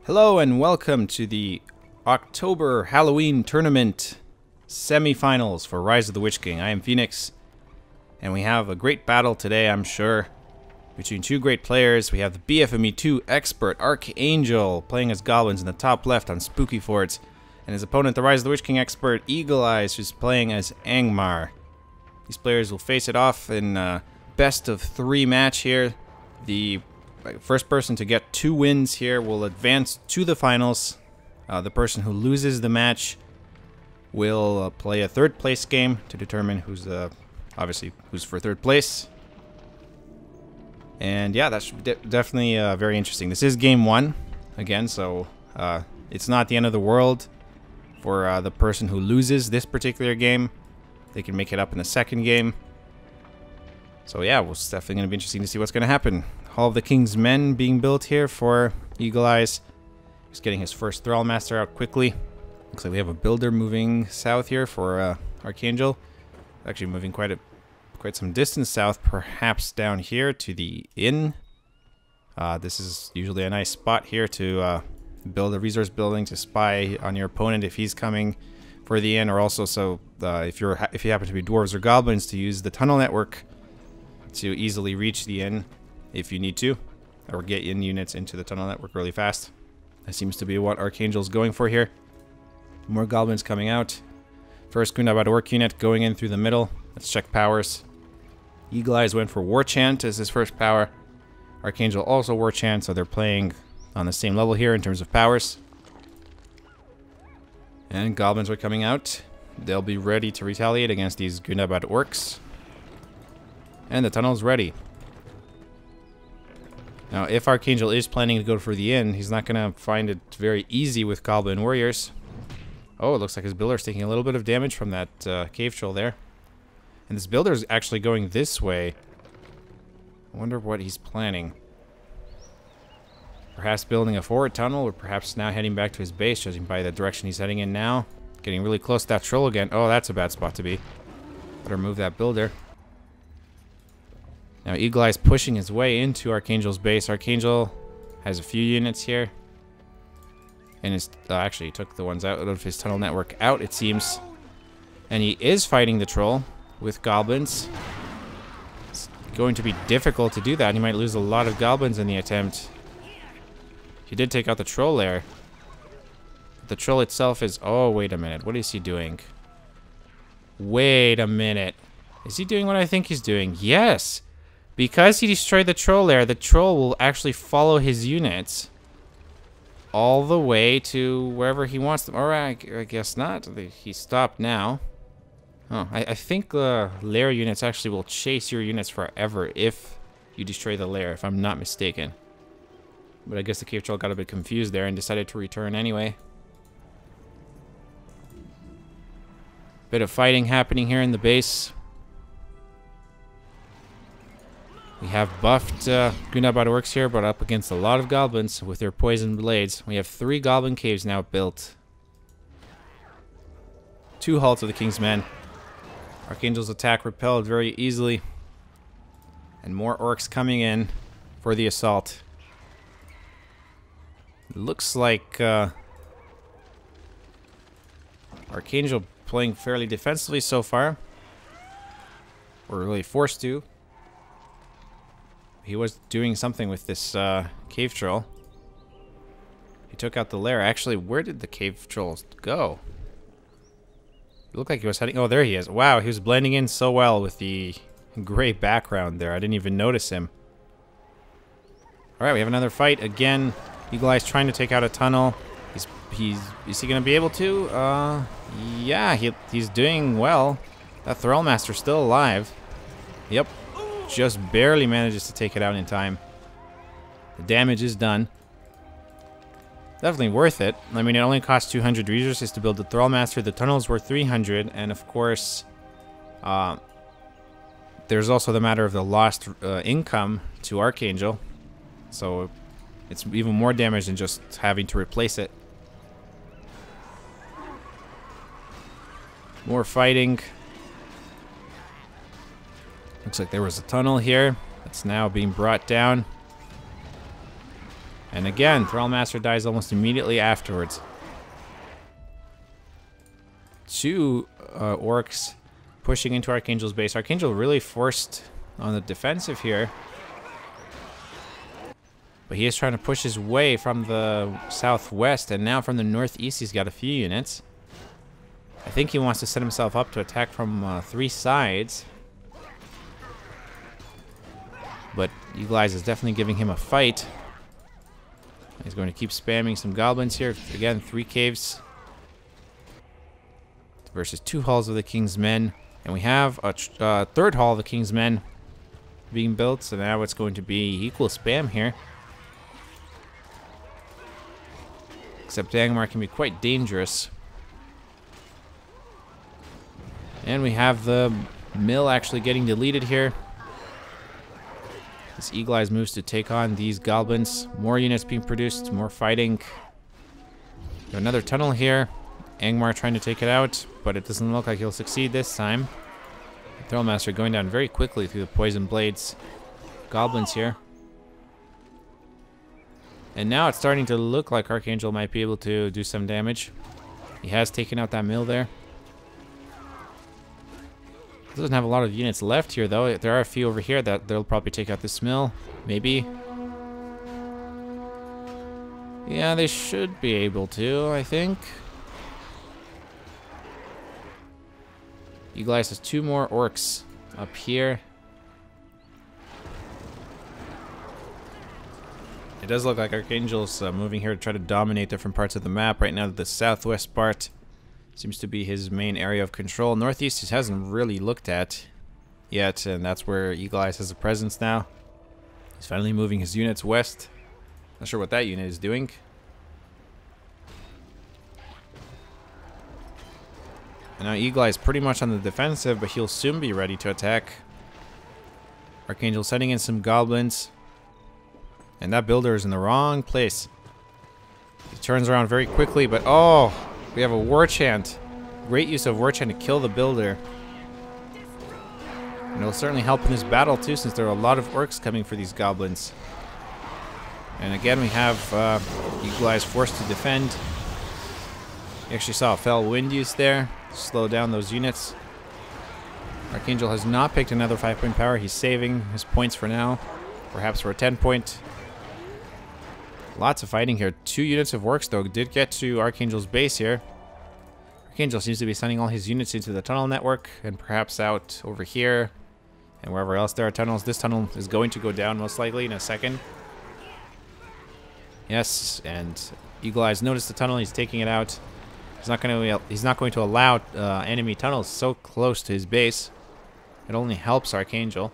Hello and welcome to the October Halloween Tournament Semifinals for Rise of the Witch King. I am Phoenix, and we have a great battle today, I'm sure, between two great players. We have the BFME2 expert ArcHangel playing as Goblins in the top left on Spooky Forts, and his opponent, the Rise of the Witch King expert EagleEyes, who's playing as Angmar. These players will face it off in a best of 3 match here. The first person to get 2 wins here will advance to the finals. The person who loses the match will play a 3rd place game to determine who's obviously who's for 3rd place. And yeah, that should be definitely very interesting. This is game 1 again, so it's not the end of the world for the person who loses this particular game. They can make it up in the 2nd game. So yeah, it's definitely going to be interesting to see what's going to happen. Hall of the King's Men being built here for EagleEyes. He's getting his first Thrallmaster out quickly. Looks like we have a builder moving south here for ArcHangel. Actually moving quite some distance south, perhaps down here to the inn. This is usually a nice spot here to build a resource building to spy on your opponent if he's coming for the inn, or also so if you happen to be dwarves or goblins, to use the tunnel network to easily reach the inn if you need to, or get in units into the tunnel network really fast. That seems to be what ArcHangel's going for here. More goblins coming out. First Gundabad Orc unit going in through the middle. Let's check powers. EagleEyes went for War Chant as his first power. ArcHangel also War Chant, so they're playing on the same level here in terms of powers. And goblins are coming out. They'll be ready to retaliate against these Gundabad Orcs. And the tunnel's ready. Now, if ArcHangel is planning to go for the inn, he's not going to find it very easy with Goblin Warriors. Oh, it looks like his builder's taking a little bit of damage from that cave troll there. And this builder's actually going this way. I wonder what he's planning. Perhaps building a forward tunnel, or perhaps now heading back to his base, judging by the direction he's heading in now. Getting really close to that troll again. Oh, that's a bad spot to be. Better move that builder. Now EagleEyes pushing his way into ArcHangel's base. ArcHangel has a few units here. And it's actually he took the ones out of his tunnel network out, it seems. And he is fighting the troll with goblins. It's going to be difficult to do that. He might lose a lot of goblins in the attempt. He did take out the troll there. The troll itself is... Oh, wait a minute. What is he doing? Wait a minute. Is he doing what I think he's doing? Yes! Because he destroyed the troll there, the troll will actually follow his units all the way to wherever he wants them. Or I guess not. He stopped now. Oh, I think the lair units actually will chase your units forever if you destroy the lair, if I'm not mistaken. But I guess the cave troll got a bit confused there and decided to return anyway. Bit of fighting happening here in the base. We have buffed Gundabad Orcs here, but up against a lot of goblins with their poison blades. We have 3 goblin caves now built. 2 halls of the King's Men. ArcHangel's attack repelled very easily. And more orcs coming in for the assault. It looks like ArcHangel playing fairly defensively so far. We're really forced to. He was doing something with this cave troll. He took out the lair. Actually, where did the cave trolls go? It looked like he was heading... Oh, there he is. Wow, he was blending in so well with the gray background there. I didn't even notice him. Alright, we have another fight. Again, EagleEyes trying to take out a tunnel. Is he going to be able to? Yeah, he's doing well. That Thrallmaster's still alive. Yep. Just barely manages to take it out in time. The damage is done. Definitely worth it. I mean, it only costs 200 resources to build the Thrallmaster. The tunnel's worth 300, and of course, there's also the matter of the lost income to ArcHangel. So it's even more damage than just having to replace it. More fighting. Looks like there was a tunnel here that's now being brought down. And again, Thrallmaster dies almost immediately afterwards. 2 orcs pushing into Archangel's base. Archangel really forced on the defensive here. But he is trying to push his way from the southwest, and now from the northeast he's got a few units. I think he wants to set himself up to attack from 3 sides. But EagleEyes is definitely giving him a fight. He's going to keep spamming some goblins here. Again, 3 caves versus 2 halls of the King's Men. And we have a 3rd hall of the King's Men being built. So now it's going to be equal spam here. Except Angmar can be quite dangerous. And we have the mill actually getting deleted here. This EagleEyes moves to take on these goblins. More units being produced, more fighting. Got another tunnel here. Angmar trying to take it out, but it doesn't look like he'll succeed this time. Thrallmaster going down very quickly through the poison blades. Goblins here. And now it's starting to look like Archangel might be able to do some damage. He has taken out that mill there. Doesn't have a lot of units left here, though. There are a few over here that they'll probably take out this mill. Maybe. Yeah, they should be able to, I think. EagleEyes has 2 more orcs up here. It does look like Archangel's moving here to try to dominate different parts of the map. Right now, the southwest part seems to be his main area of control. Northeast he hasn't really looked at yet, and that's where EagleEyes has a presence now. He's finally moving his units west. Not sure what that unit is doing. And now EagleEyes pretty much on the defensive, but he'll soon be ready to attack. Archangel sending in some goblins. And that builder is in the wrong place. He turns around very quickly, but oh, we have a war chant. Great use of war chant to kill the builder. And it'll certainly help in this battle too, since there are a lot of orcs coming for these goblins. And again, we have EagleEyes forced to defend. We actually saw a fell wind use there. Slow down those units. Archangel has not picked another 5-point power. He's saving his points for now. Perhaps for a 10-point. Lots of fighting here. 2 units of orcs, though, did get to Archangel's base here. Archangel seems to be sending all his units into the tunnel network, and perhaps out over here, and wherever else there are tunnels. This tunnel is going to go down, most likely, in a second. Yes, and EagleEyes noticed the tunnel. He's taking it out. He's not going to allow enemy tunnels so close to his base. It only helps Archangel.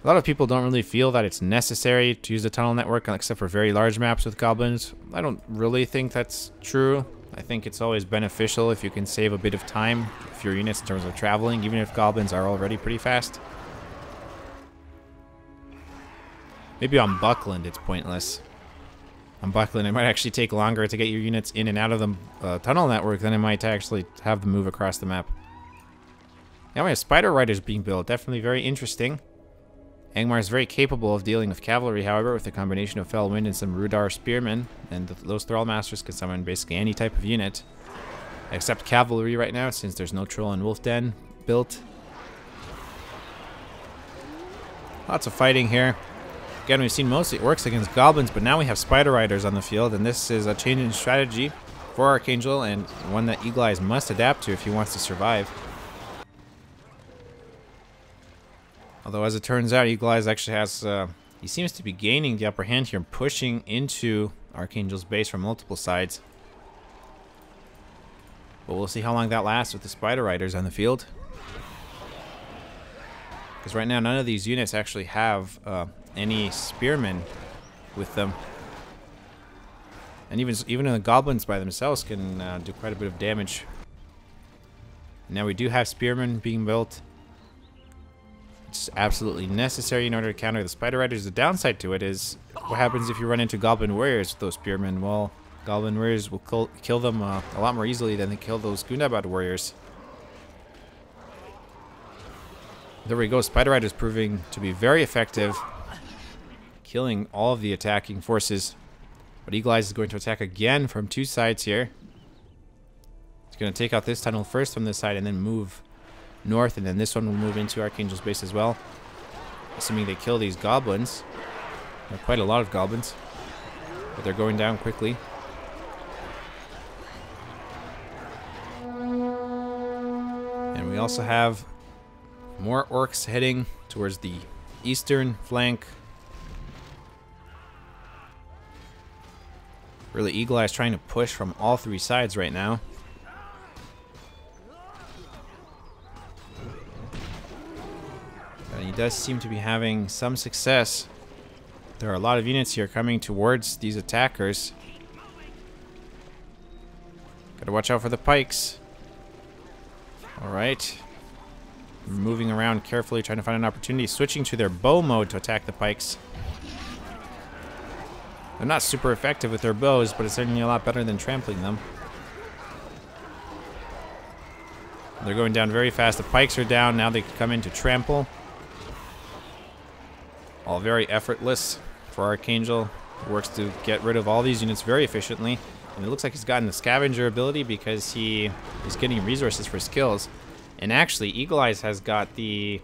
A lot of people don't really feel that it's necessary to use the tunnel network, except for very large maps with goblins. I don't really think that's true. I think it's always beneficial if you can save a bit of time for your units in terms of traveling, even if goblins are already pretty fast. Maybe on Buckland it's pointless. On Buckland it might actually take longer to get your units in and out of the tunnel network than it might to actually have them move across the map. Now we have Spider Riders being built. Definitely very interesting. Angmar is very capable of dealing with cavalry, however, with a combination of Fell Wind and some Rudar Spearmen, and those Thrallmasters can summon basically any type of unit, except cavalry right now, since there's no Troll and Wolf Den built. Lots of fighting here. Again, we've seen mostly orcs against goblins, but now we have Spider Riders on the field, and this is a change in strategy for Archangel, and one that EagleEyes must adapt to if he wants to survive. Although, as it turns out, EagleEyes actually has, he seems to be gaining the upper hand here, pushing into Archangel's base from multiple sides. But we'll see how long that lasts with the Spider Riders on the field. Because right now, none of these units actually have any spearmen with them. And even the goblins by themselves can do quite a bit of damage. Now we do have spearmen being built. It's absolutely necessary in order to counter the Spider Riders. The downside to it is, what happens if you run into Goblin Warriors with those spearmen? Well, Goblin Warriors will kill them a lot more easily than they kill those Gundabad Warriors. There we go. Spider Riders proving to be very effective. killing all of the attacking forces. But EagleEyes is going to attack again from two sides here. He's going to take out this tunnel first from this side and then move north, and then this one will move into Archangel's base as well. Assuming they kill these goblins. There are quite a lot of goblins, but they're going down quickly. And we also have more orcs heading towards the eastern flank. Really, EagleEyes trying to push from all three sides right now. And he does seem to be having some success. There are a lot of units here coming towards these attackers. Gotta watch out for the pikes. Alright. Moving around carefully, trying to find an opportunity. Switching to their bow mode to attack the pikes. They're not super effective with their bows, but it's certainly a lot better than trampling them. They're going down very fast. The pikes are down. Now they can come in to trample. All very effortless for Archangel. He works to get rid of all these units very efficiently. And it looks like he's gotten the scavenger ability because he is getting resources for skills. And actually, EagleEyes has got the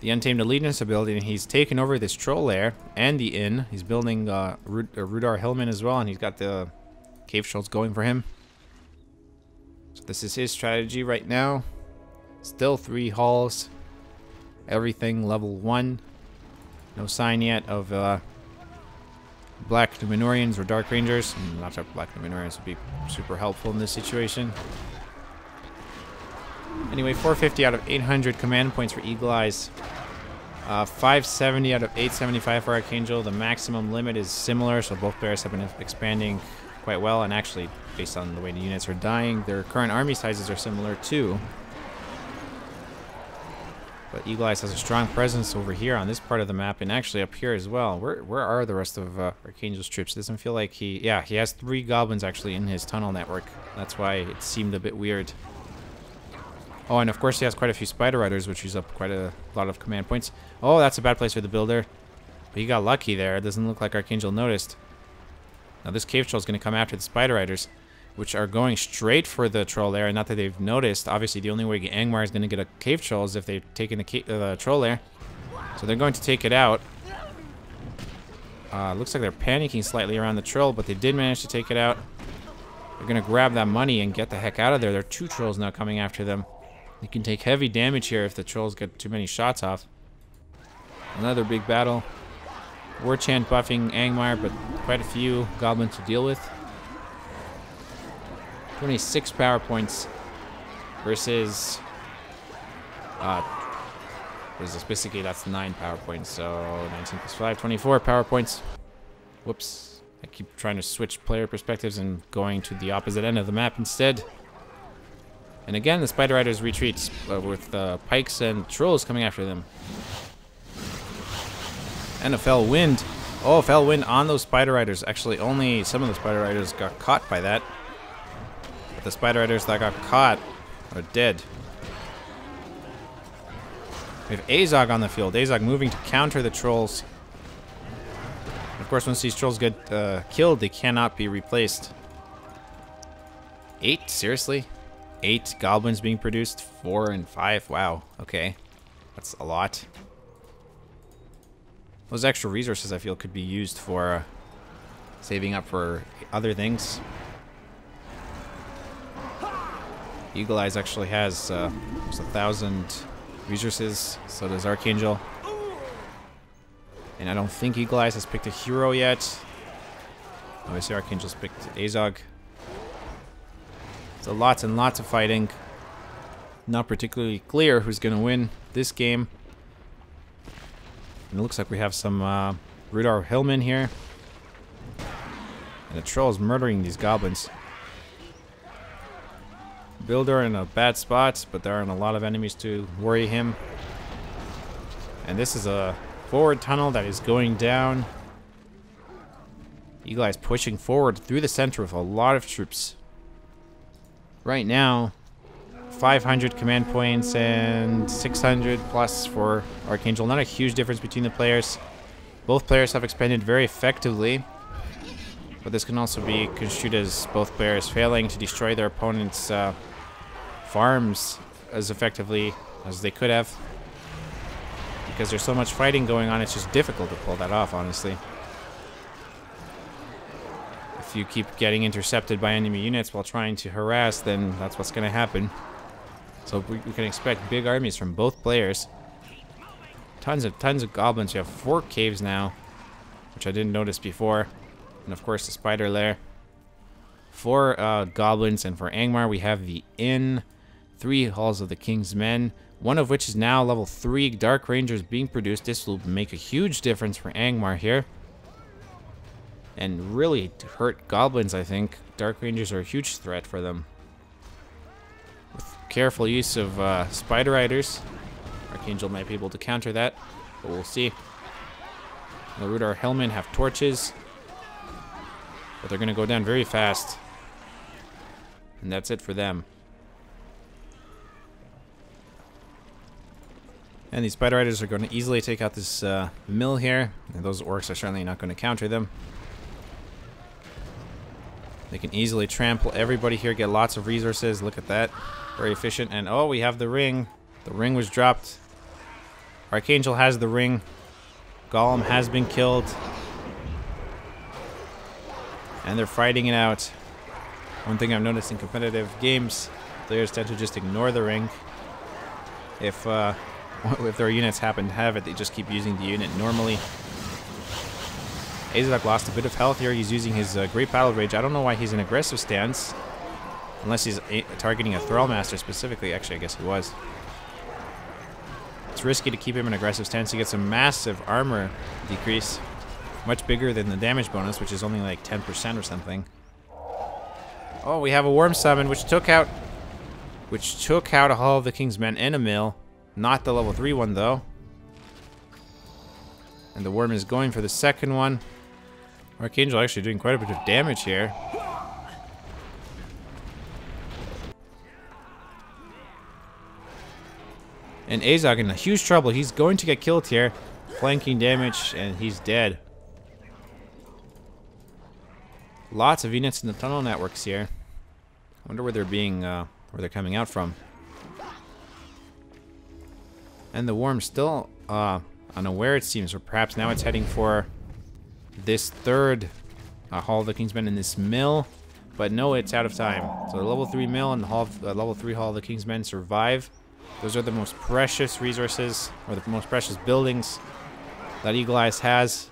Untamed Allegiance ability, and he's taken over this troll lair and the inn. He's building Rudar Hillman as well, and he's got the cave trolls going for him. So this is his strategy right now. Still 3 halls. Everything level 1. No sign yet of Black Numenorians or Dark Rangers. Not that Black Numenorians would be super helpful in this situation. Anyway, 450 out of 800 command points for EagleEyes. 570 out of 875 for Archangel. The maximum limit is similar, so both players have been expanding quite well. And actually, based on the way the units are dying, their current army sizes are similar too. But EagleEyes has a strong presence over here on this part of the map, and actually up here as well. Where are the rest of Archangel's troops? It doesn't feel like he... Yeah, he has 3 goblins actually in his tunnel network. That's why it seemed a bit weird. Oh, and of course he has quite a few Spider Riders, which use up quite a lot of command points. Oh, that's a bad place for the builder. But he got lucky there. It doesn't look like Archangel noticed. Now this cave troll is going to come after the Spider Riders, which are going straight for the troll lair. And not that they've noticed. Obviously, the only way Angmar is going to get a cave troll is if they've taken the troll lair. So they're going to take it out. Looks like they're panicking slightly around the troll, but they did manage to take it out. They're going to grab that money and get the heck out of there. There are 2 trolls now coming after them. You can take heavy damage here if the trolls get too many shots off. Another big battle. War Chant buffing Angmar, but quite a few goblins to deal with. 26 power points versus... what is this? Basically, that's 9 power points. So 19 plus 5, 24 power points. Whoops. I keep trying to switch player perspectives and going to the opposite end of the map instead. And again, the Spider Riders retreats with pikes and trolls coming after them. And a fell wind. Oh, a fell wind on those Spider Riders. Actually, only some of the Spider Riders got caught by that. But the Spider Riders that got caught are dead. We have Azog on the field. Azog moving to counter the trolls. Of course, once these trolls get killed, they cannot be replaced. 8? Seriously? 8 goblins being produced? 4 and 5? Wow. Okay. That's a lot. Those extra resources, I feel, could be used for saving up for other things. EagleEyes actually has 1,000 resources. So does Archangel. And I don't think EagleEyes has picked a hero yet. Obviously, Archangel's picked Azog. So lots and lots of fighting. Not particularly clear who's going to win this game. And it looks like we have some Rudar Hillman here. And the troll is murdering these goblins. Builder in a bad spot, but there aren't a lot of enemies to worry him. And this is a forward tunnel that is going down. EagleEyes pushing forward through the center with a lot of troops. Right now, 500 command points and 600 plus for Archangel. Not a huge difference between the players. Both players have expanded very effectively, but this can also be construed as both players failing to destroy their opponent's farms as effectively as they could have. Because there's so much fighting going on, it's just difficult to pull that off, honestly. If you keep getting intercepted by enemy units while trying to harass, then that's what's going to happen. So we can expect big armies from both players. Tons of goblins. We have 4 caves now, which I didn't notice before. And of course the spider lair. 4 goblins, and for Angmar we have the inn, 3 halls of the king's men, one of which is now level 3 dark rangers being produced. This will make a huge difference for Angmar here. And really hurt goblins, I think. Dark rangers are a huge threat for them. With careful use of spider riders, ArCh4Ng might be able to counter that, but we'll see. The Rudar Hellmen have torches, but they're going to go down very fast. And that's it for them. And these spider riders are going to easily take out this mill here. And those orcs are certainly not going to counter them. They can easily trample everybody here, get lots of resources. Look at that. Very efficient. And oh, we have the ring. The ring was dropped. ArCh4Ng has the ring. Golem has been killed. And they're fighting it out. One thing I've noticed in competitive games, players tend to just ignore the ring. If their units happen to have it, they just keep using the unit normally. Azok lost a bit of health here. He's using his Great Battle Rage. I don't know why he's in aggressive stance. Unless he's targeting a Thrallmaster specifically. Actually, I guess he was. It's risky to keep him in aggressive stance. He gets a massive armor decrease. Much bigger than the damage bonus, which is only like 10% or something. Oh, we have a Worm Summon, which took out a Hall of the King's Men and a mill. Not the level 3 one, though. And the Worm is going for the second one. ArCh4Ng actually doing quite a bit of damage here. And Azog in a huge trouble. He's going to get killed here. Flanking damage, and he's dead. Lots of units in the tunnel networks here. I wonder where they're being, where they're coming out from. And the Worm's still unaware, it seems, or perhaps now it's heading for this third Hall of the King's Men in this mill. But no, it's out of time. So the level 3 mill and the level 3 Hall of the King's Men survive. Those are the most precious resources, or the most precious buildings that EagleEyes has.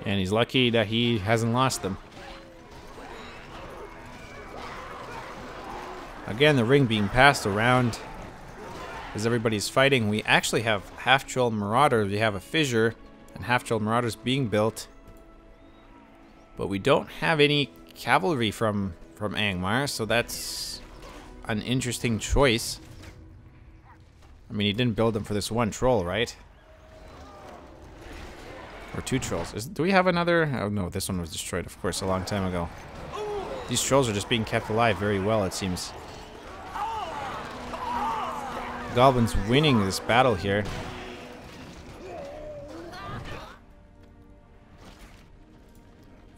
And he's lucky that he hasn't lost them. Again, the ring being passed around as everybody's fighting. We actually have half-troll marauders. We have a fissure and half-troll marauders being built. But we don't have any cavalry from Angmar, so that's an interesting choice. I mean, he didn't build them for this one troll, right? Or 2 trolls. Do we have another? Oh no, this one was destroyed, of course, a long time ago. These trolls are just being kept alive very well, it seems. Goblins winning this battle here.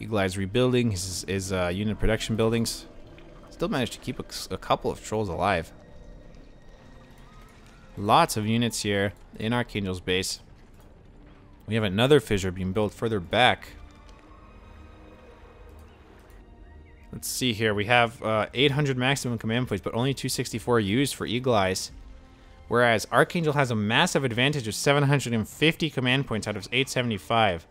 EagleEyes rebuilding his unit production buildings. Still managed to keep a couple of trolls alive. Lots of units here in ArCh4Ng's base. We have another fissure being built further back. Let's see here. We have 800 maximum command points, but only 264 used for EagleEyes. Whereas ArCh4Ng has a massive advantage of 750 command points out of 875.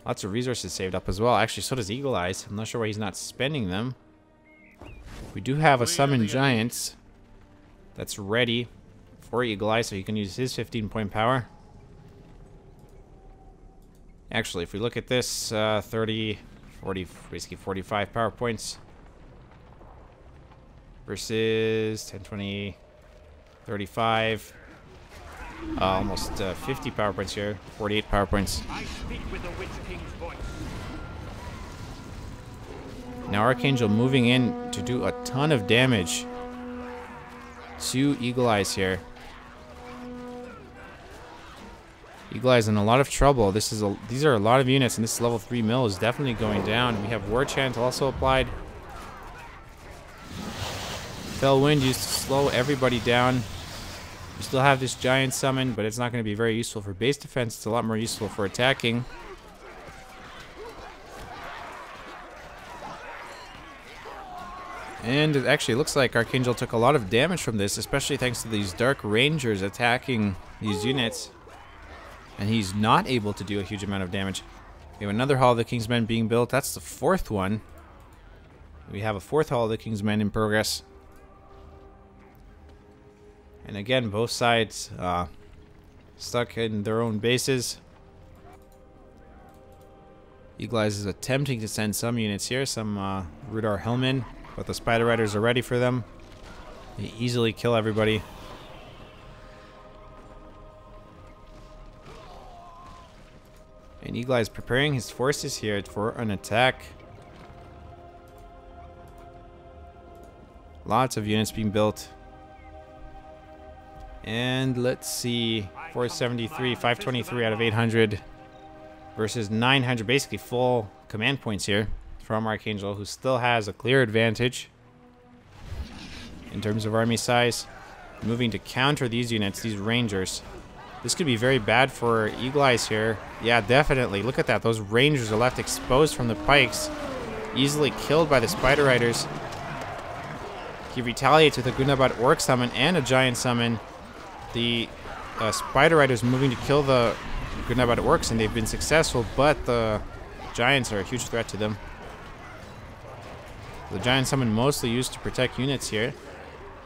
Lots of resources saved up as well. Actually, so does EagleEyes. I'm not sure why he's not spending them. We do have a Summon Giant that's ready for EagleEyes, so he can use his 15-point power. Actually, if we look at this, 30, 40, basically 45 power points versus 10, 20, 35, almost 50 power points here, 48 power points. I speak with the Witch King's voice. Now ArCh4Ng moving in to do a ton of damage to EagleEyes here. EagleEyes in a lot of trouble. These are a lot of units, and this level 3 mill is definitely going down. We have War Chant also applied. Fell Wind used to slow everybody down. We still have this giant summon, but it's not going to be very useful for base defense. It's a lot more useful for attacking. And it actually looks like ArCh4Ng3L took a lot of damage from this, especially thanks to these Dark Rangers attacking these units. And he's not able to do a huge amount of damage. We have another Hall of the King's Men being built. That's the 4th one. We have a 4th Hall of the King's Men in progress. And again, both sides stuck in their own bases. EagleEyes is attempting to send some units here, some Rudar Hellmen, but the Spider Riders are ready for them. They easily kill everybody. And EagleEyes is preparing his forces here for an attack. Lots of units being built. And let's see, 473, 523 out of 800 versus 900, basically full command points here from ArCh4Ng3L, who still has a clear advantage in terms of army size. Moving to counter these units, these Rangers. This could be very bad for EagleEyes here. Yeah, definitely. Look at that. Those Rangers are left exposed from the pikes. Easily killed by the Spider Riders. He retaliates with a Gundabad Orc summon and a Giant summon. The Spider Riders moving to kill the Gundabad Orcs, and they've been successful, but the Giants are a huge threat to them. The Giant summon mostly used to protect units here.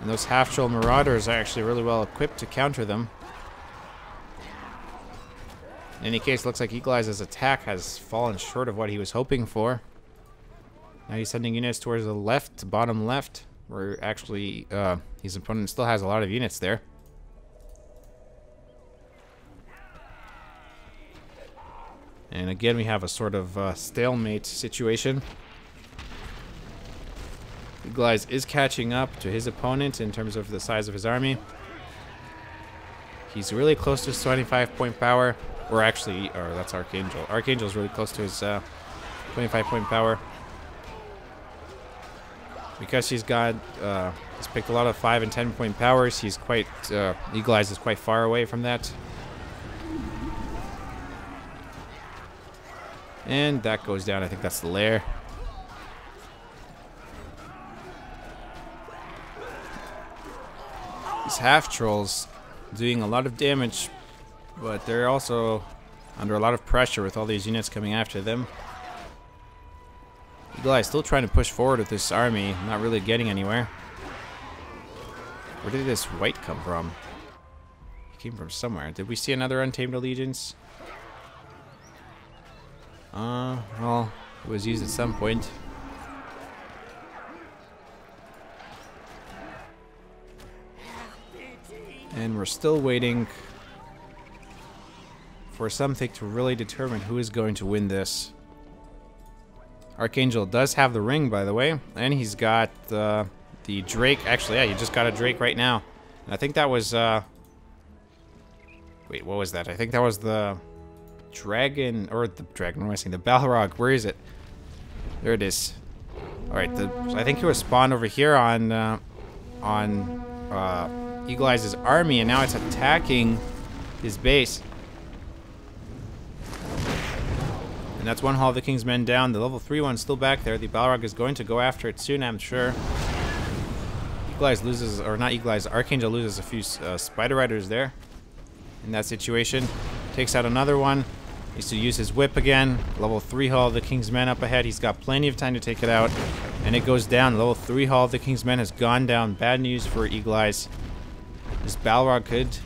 And those Half-Troll Marauders are actually really well equipped to counter them. In any case, looks like EagleEyes' attack has fallen short of what he was hoping for. Now he's sending units towards the left, bottom left, where actually his opponent still has a lot of units there. And again, we have a sort of stalemate situation. EagleEyes is catching up to his opponent in terms of the size of his army. He's really close to his 25-point power. Or actually, or that's ArCh4Ng3L. ArCh4Ng3L is really close to his 25-point power. Because he's got, he's picked a lot of 5 and 10-point powers. He's quite, EagleEyes is quite far away from that. And that goes down. I think that's the lair. These half-trolls doing a lot of damage, but they're also under a lot of pressure with all these units coming after them. EagleEyes still trying to push forward with this army, not really getting anywhere. Where did this white come from? It came from somewhere. Did we see another Untamed Allegiance? Well, it was used at some point. And we're still waiting for something to really determine who is going to win this. ArCh4Ng3L does have the ring, by the way, and he's got the Drake. Actually, yeah, you just got a Drake right now. And I think that was wait, what was that? I think that was the dragon, or the dragon. What am I saying? The Balrog. Where is it? There it is. All right, I think he was spawned over here on EagleEyes' army, and now it's attacking his base. And that's one Hall of the King's Men down. The level 3 one's still back there. The Balrog is going to go after it soon, I'm sure. EagleEyes loses, or not EagleEyes, ArCh4Ng3L loses a few Spider Riders there in that situation. Takes out another one. Needs to use his whip again. Level 3 Hall of the King's Men up ahead. He's got plenty of time to take it out. And it goes down. Level 3 Hall of the King's Men has gone down. Bad news for EagleEyes. This Balrog could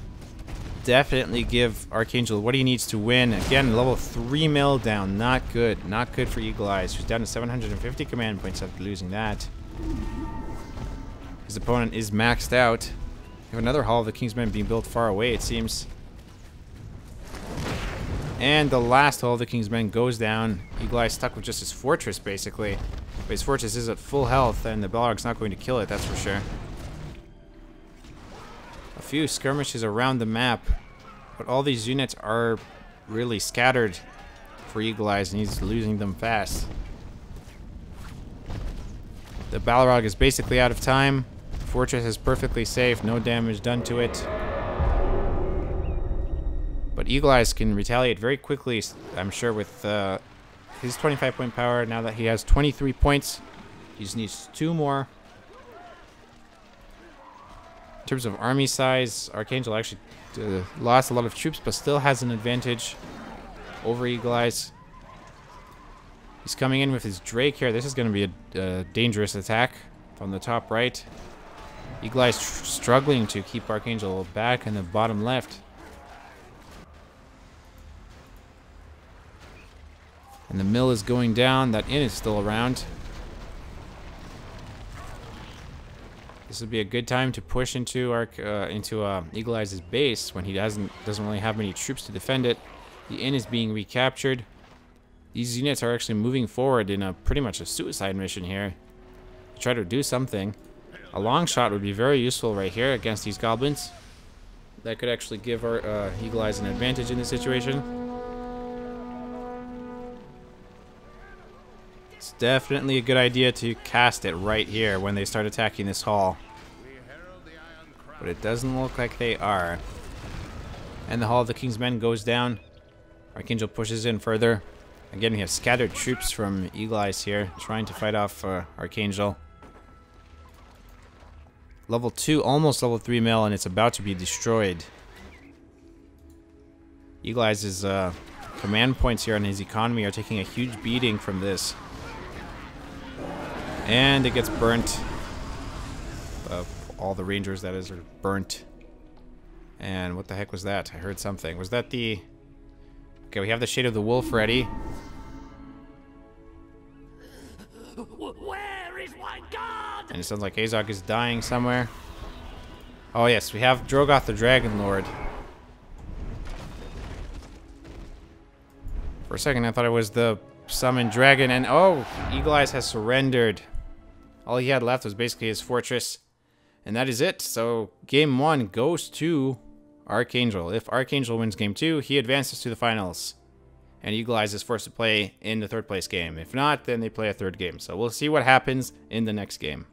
definitely give ArCh4Ng3L what he needs to win. Again, level 3 mill down. Not good. Not good for EagleEyes, who's down to 750 command points after losing that. His opponent is maxed out. We have another Hall of the King's Men being built far away, it seems. And the last Hall of the King's Men goes down. EagleEyes stuck with just his fortress, basically. But his fortress is at full health, and the Balrog's not going to kill it, that's for sure. A few skirmishes around the map. But all these units are really scattered for EagleEyes, and he's losing them fast. The Balrog is basically out of time. The fortress is perfectly safe, no damage done to it. But EagleEyes can retaliate very quickly, I'm sure, with his 25-point power. Now that he has 23 points, he just needs 2 more. In terms of army size, ArCh4Ng3L actually lost a lot of troops, but still has an advantage over EagleEyes. He's coming in with his Drake here. This is going to be a dangerous attack from the top right. EagleEyes struggling to keep ArCh4Ng3L back in the bottom left. And the mill is going down. That inn is still around. This would be a good time to push into EagleEyes' base when he doesn't really have many troops to defend it. The inn is being recaptured. These units are actually moving forward in a pretty much a suicide mission here. Try to do something. A long shot would be very useful right here against these goblins. That could actually give our EagleEyes an advantage in this situation. It's definitely a good idea to cast it right here when they start attacking this hall. But it doesn't look like they are. And the Hall of the King's Men goes down. ArCh4Ng3L pushes in further. Again, we have scattered troops from EagleEyes here, trying to fight off ArCh4Ng3L. Level 2, almost level 3 mill, and it's about to be destroyed. EagleEyes' command points here on his economy are taking a huge beating from this. And it gets burnt. All the rangers, that is, are burnt. And what the heck was that? I heard something. Was that the... Okay, we have the Shade of the Wolf ready. Where is my god? And it sounds like Azog is dying somewhere. Oh yes, we have Drogoth the Dragon Lord. For a second I thought it was the summoned dragon, and oh, EagleEyes has surrendered. All he had left was basically his fortress. And that is it. So game 1 goes to ArCh4Ng3L. If ArCh4Ng3L wins game 2, he advances to the finals. And EagleEyes is forced to play in the 3rd place game. If not, then they play a 3rd game. So we'll see what happens in the next game.